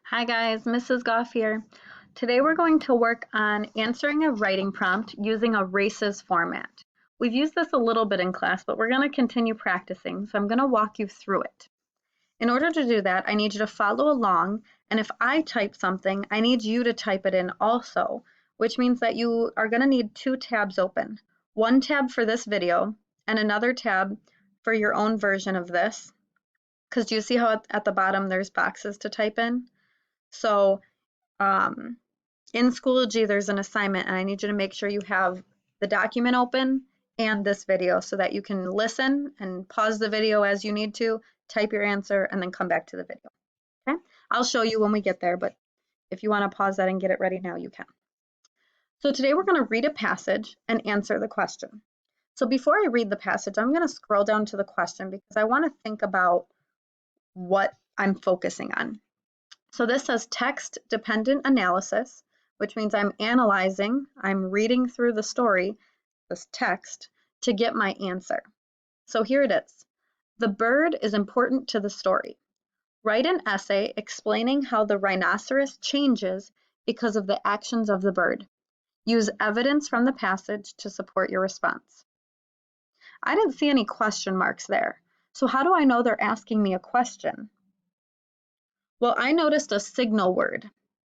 Hi guys, Mrs. Goff here. Today we're going to work on answering a writing prompt using a RACES format. We've used this a little bit in class, but we're going to continue practicing, so I'm going to walk you through it. In order to do that, I need you to follow along, and if I type something, I need you to type it in also, which means that you are going to need two tabs open. One tab for this video, and another tab for your own version of this, because do you see how at the bottom there's boxes to type in? So in Schoology, there's an assignment, and I need you to make sure you have the document open and this video so that you can listen and pause the video as you need to, type your answer, and then come back to the video. Okay? I'll show you when we get there, but if you want to pause that and get it ready now, you can. So today we're going to read a passage and answer the question. So before I read the passage, I'm going to scroll down to the question because I want to think about what I'm focusing on. So this says text-dependent analysis, which means I'm analyzing, I'm reading through the story, this text, to get my answer. So here it is. The bird is important to the story. Write an essay explaining how the rhinoceros changes because of the actions of the bird. Use evidence from the passage to support your response. I didn't see any question marks there. So how do I know they're asking me a question? Well, I noticed a signal word.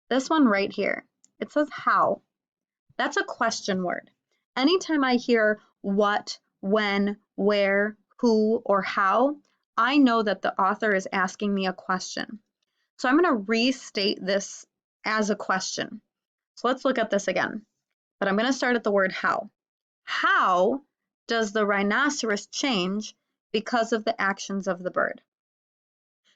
This one right here. It says how. That's a question word. Anytime I hear what, when, where, who, or how, I know that the author is asking me a question. So I'm going to restate this as a question. So let's look at this again. But I'm going to start at the word how. How does the rhinoceros change because of the actions of the bird?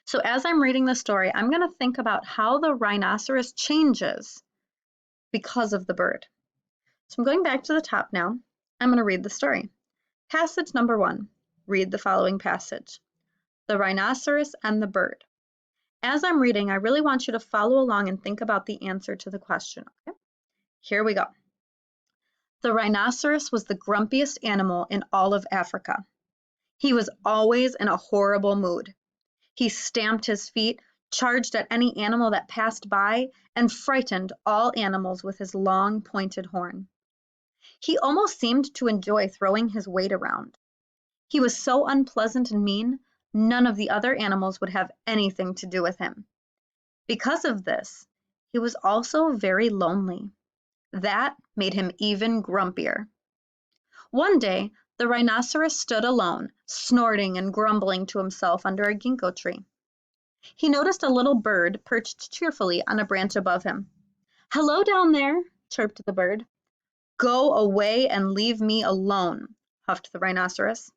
So as I'm reading the story, I'm going to think about how the rhinoceros changes because of the bird. So I'm going back to the top now. I'm going to read the story. Passage number 1. Read the following passage. The rhinoceros and the bird. As I'm reading, I really want you to follow along and think about the answer to the question. Okay? Here we go. The rhinoceros was the grumpiest animal in all of Africa. He was always in a horrible mood. He stamped his feet, charged at any animal that passed by, and frightened all animals with his long, pointed horn. He almost seemed to enjoy throwing his weight around. He was so unpleasant and mean, none of the other animals would have anything to do with him. Because of this, he was also very lonely. That made him even grumpier. One day, the rhinoceros stood alone, snorting and grumbling to himself under a ginkgo tree. He noticed a little bird perched cheerfully on a branch above him. "Hello down there," chirped the bird. "Go away and leave me alone," huffed the rhinoceros.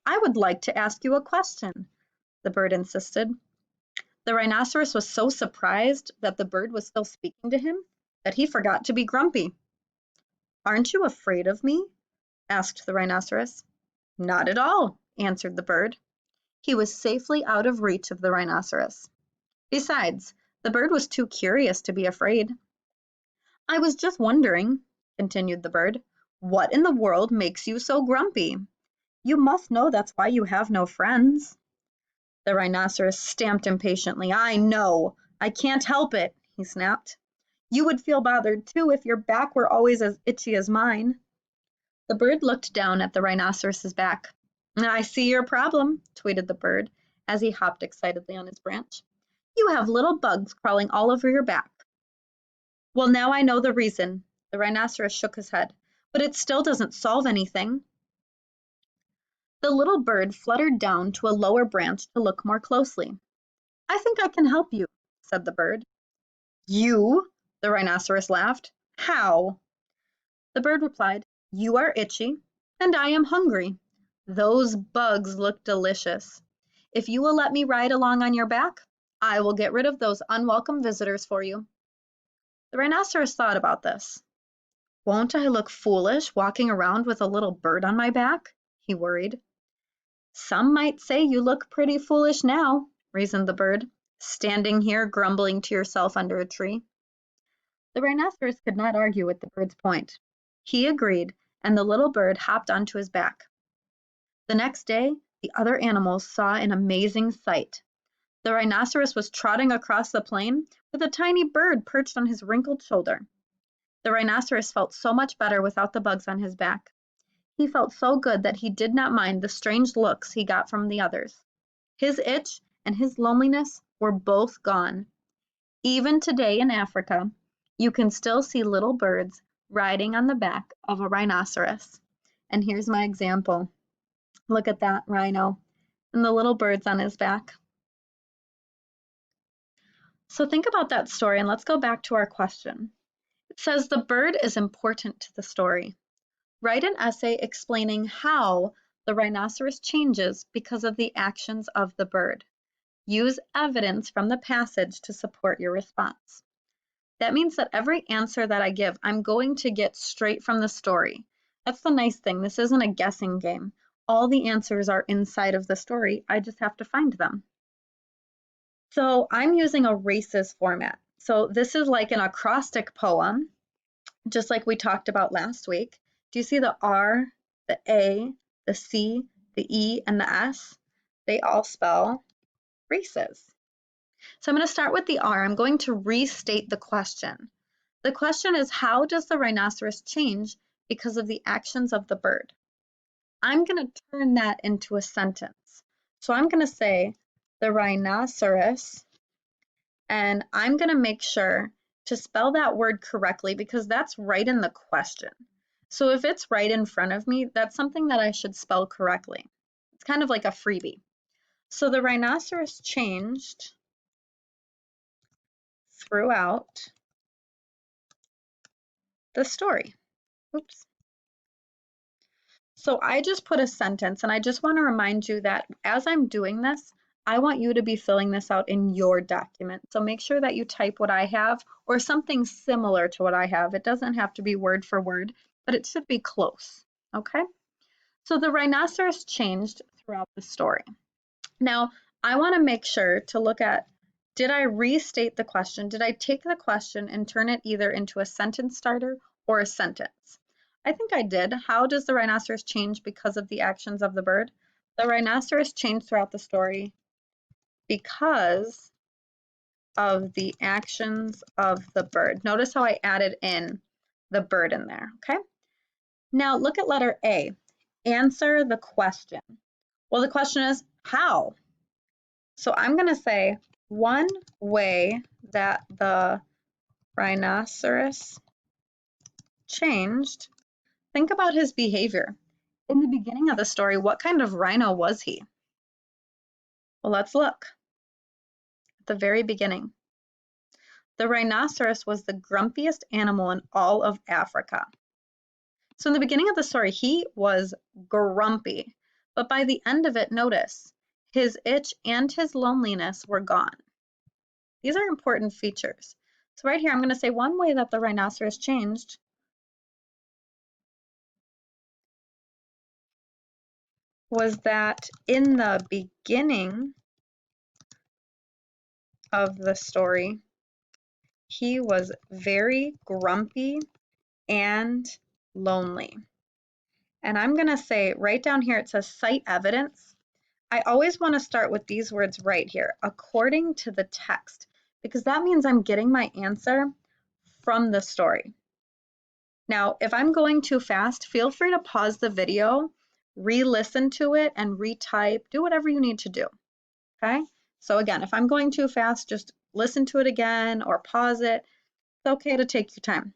"I would like to ask you a question," the bird insisted. The rhinoceros was so surprised that the bird was still speaking to him that he forgot to be grumpy. "Aren't you afraid of me?" asked the rhinoceros. "Not at all," answered the bird. He was safely out of reach of the rhinoceros. Besides, the bird was too curious to be afraid. "I was just wondering," continued the bird, "what in the world makes you so grumpy? You must know that's why you have no friends." The rhinoceros stamped impatiently. "I know. I can't help it," he snapped. "You would feel bothered too if your back were always as itchy as mine." The bird looked down at the rhinoceros's back. "I see your problem," tweeted the bird as he hopped excitedly on his branch. "You have little bugs crawling all over your back." "Well, now I know the reason." The rhinoceros shook his head. "But it still doesn't solve anything." The little bird fluttered down to a lower branch to look more closely. "I think I can help you," said the bird. "You?" the rhinoceros laughed. "How?" The bird replied, "You are itchy, and I am hungry. Those bugs look delicious. If you will let me ride along on your back, I will get rid of those unwelcome visitors for you." The rhinoceros thought about this. "Won't I look foolish walking around with a little bird on my back?" he worried. "Some might say you look pretty foolish now," reasoned the bird, "standing here grumbling to yourself under a tree." The rhinoceros could not argue with the bird's point. He agreed, and the little bird hopped onto his back. The next day, the other animals saw an amazing sight. The rhinoceros was trotting across the plain with a tiny bird perched on his wrinkled shoulder. The rhinoceros felt so much better without the bugs on his back. He felt so good that he did not mind the strange looks he got from the others. His itch and his loneliness were both gone. Even today in Africa, you can still see little birds riding on the back of a rhinoceros. And here's my example. Look at that rhino and the little birds on his back. So think about that story and let's go back to our question. It says the bird is important to the story. Write an essay explaining how the rhinoceros changes because of the actions of the bird. Use evidence from the passage to support your response. That means that every answer that I give, I'm going to get straight from the story. That's the nice thing. This isn't a guessing game. All the answers are inside of the story. I just have to find them. So I'm using a RACES format. So this is like an acrostic poem, just like we talked about last week. Do you see the R, the A, the C, the E, and the S? They all spell RACES. So I'm going to start with the R. I'm going to restate the question. The question is, how does the rhinoceros change because of the actions of the bird? I'm going to turn that into a sentence. So I'm going to say the rhinoceros, and I'm going to make sure to spell that word correctly because that's right in the question. So if it's right in front of me, that's something that I should spell correctly. It's kind of like a freebie. So the rhinoceros changed throughout the story. Oops. So I just put a sentence, and I just want to remind you that as I'm doing this, I want you to be filling this out in your document. So make sure that you type what I have or something similar to what I have. It doesn't have to be word for word, but it should be close, okay? So the rhinoceros changed throughout the story. Now, I want to make sure to look at, did I restate the question? Did I take the question and turn it either into a sentence starter or a sentence? I think I did. How does the rhinoceros change because of the actions of the bird? The rhinoceros changed throughout the story because of the actions of the bird. Notice how I added in the bird in there, okay? Now look at letter A. Answer the question. Well, the question is how? So I'm going to say one way that the rhinoceros changed. Think about his behavior. In the beginning of the story, what kind of rhino was he? Well, let's look at the very beginning. The rhinoceros was the grumpiest animal in all of Africa. So in the beginning of the story, he was grumpy, but by the end of it, notice his itch and his loneliness were gone. These are important features. So right here, I'm going to say one way that the rhinoceros changed was that in the beginning of the story, he was very grumpy and lonely. And I'm going to say right down here, it says cite evidence. I always want to start with these words right here, according to the text, because that means I'm getting my answer from the story. Now, if I'm going too fast, feel free to pause the video, re-listen to it, and retype. Do whatever you need to do, okay? So again, if I'm going too fast, just listen to it again or pause it. It's okay to take your time.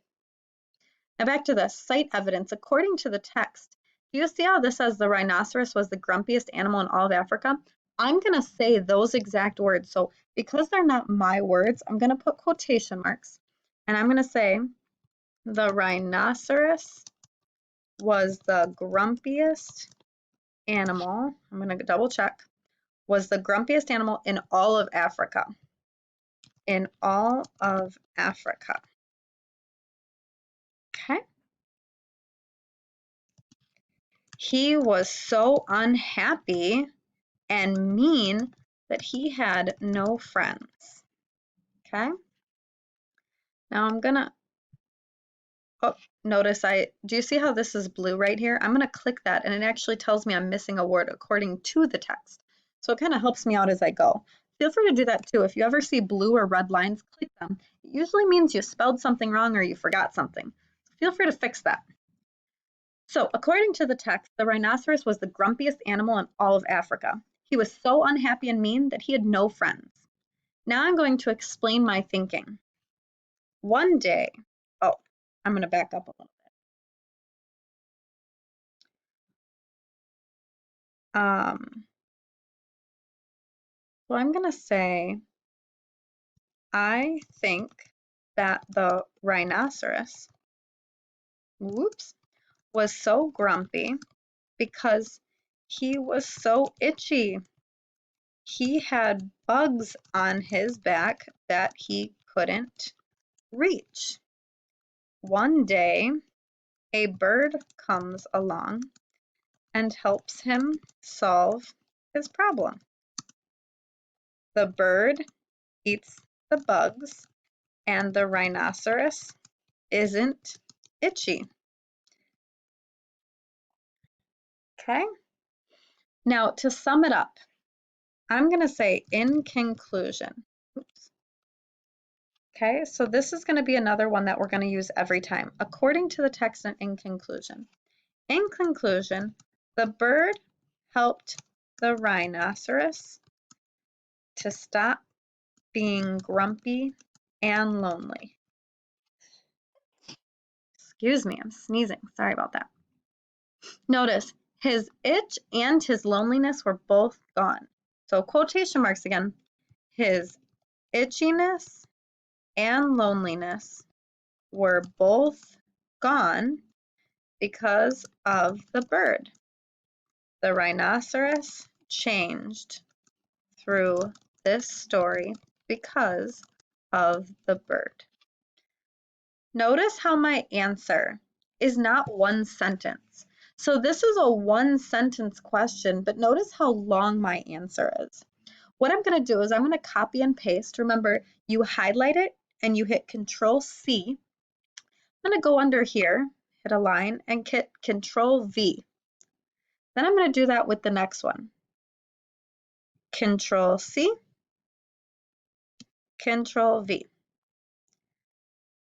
Now back to this, cite evidence. According to the text, do you see how this says the rhinoceros was the grumpiest animal in all of Africa? I'm going to say those exact words. So because they're not my words, I'm going to put quotation marks, and I'm going to say the rhinoceros was the grumpiest animal. I'm going to double check. Was the grumpiest animal in all of Africa. In all of Africa. Okay. He was so unhappy and mean that he had no friends. Okay. Now I'm gonna, notice do you see how this is blue right here? I'm gonna click that and it actually tells me I'm missing a word according to the text. So it kind of helps me out as I go. Feel free to do that too. If you ever see blue or red lines, click them. It usually means you spelled something wrong or you forgot something. Feel free to fix that. So, according to the text, the rhinoceros was the grumpiest animal in all of Africa. He was so unhappy and mean that he had no friends. Now I'm going to explain my thinking. One day, I'm going to back up a little bit. So I'm going to say, I think that the rhinoceros, was so grumpy because he was so itchy. He had bugs on his back that he couldn't reach. One day, a bird comes along and helps him solve his problem. The bird eats the bugs, and the rhinoceros isn't itchy. Okay? Now, to sum it up, I'm going to say in conclusion. Okay, so this is going to be another one that we're going to use every time. According to the text and in conclusion. In conclusion, the bird helped the rhinoceros to stop being grumpy and lonely. Excuse me, I'm sneezing. Sorry about that. Notice his itch and his loneliness were both gone. So quotation marks again. His itchiness and loneliness were both gone because of the bird. The rhinoceros changed through this story because of the bird. Notice how my answer is not one sentence. So this is a one sentence question, but notice how long my answer is. What I'm going to do is I'm going to copy and paste. Remember, you highlight it and you hit Control C. I'm going to go under here, hit a line, and hit Control V. Then I'm going to do that with the next one. Control C, Control V,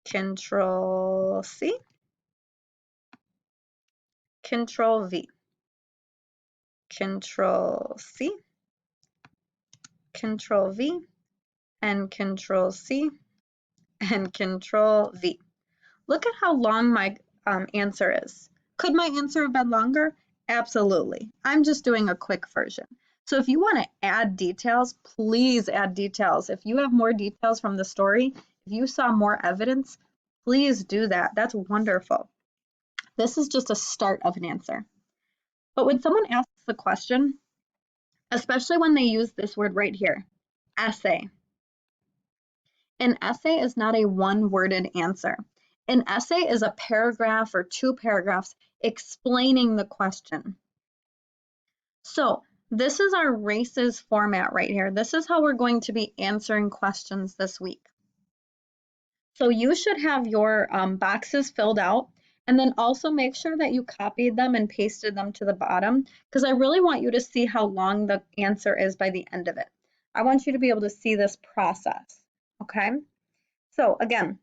Control C, Control V, Control C, Control V, and Control C, and Control V. Look at how long my answer is. Could my answer have been longer? Absolutely. I'm just doing a quick version. So if you want to add details, please add details. If you have more details from the story, if you saw more evidence, please do that. That's wonderful. This is just a start of an answer. But when someone asks the question, especially when they use this word right here, essay. An essay is not a one-worded answer. An essay is a paragraph or 2 paragraphs explaining the question. So this is our RACES format right here. This is how we're going to be answering questions this week. So you should have your boxes filled out, and then also make sure that you copied them and pasted them to the bottom, because I really want you to see how long the answer is by the end of it. I want you to be able to see this process, okay? So again,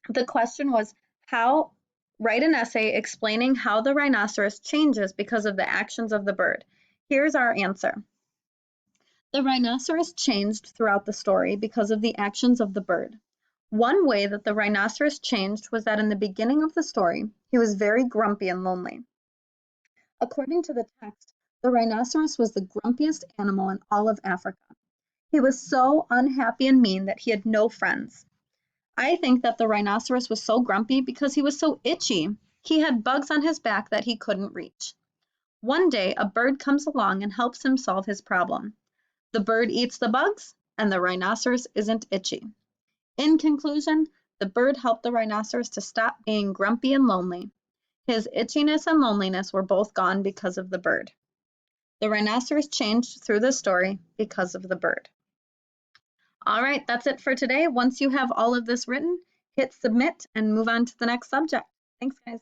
the question was write an essay explaining how the rhinoceros changes because of the actions of the bird. Here's our answer. The rhinoceros changed throughout the story because of the actions of the bird. One way that the rhinoceros changed was that in the beginning of the story, he was very grumpy and lonely. According to the text, the rhinoceros was the grumpiest animal in all of Africa. He was so unhappy and mean that he had no friends. I think that the rhinoceros was so grumpy because he was so itchy. He had bugs on his back that he couldn't reach. One day, a bird comes along and helps him solve his problem. The bird eats the bugs, and the rhinoceros isn't itchy. In conclusion, the bird helped the rhinoceros to stop being grumpy and lonely. His itchiness and loneliness were both gone because of the bird. The rhinoceros changed through the story because of the bird. All right, that's it for today. Once you have all of this written, hit submit and move on to the next subject. Thanks, guys.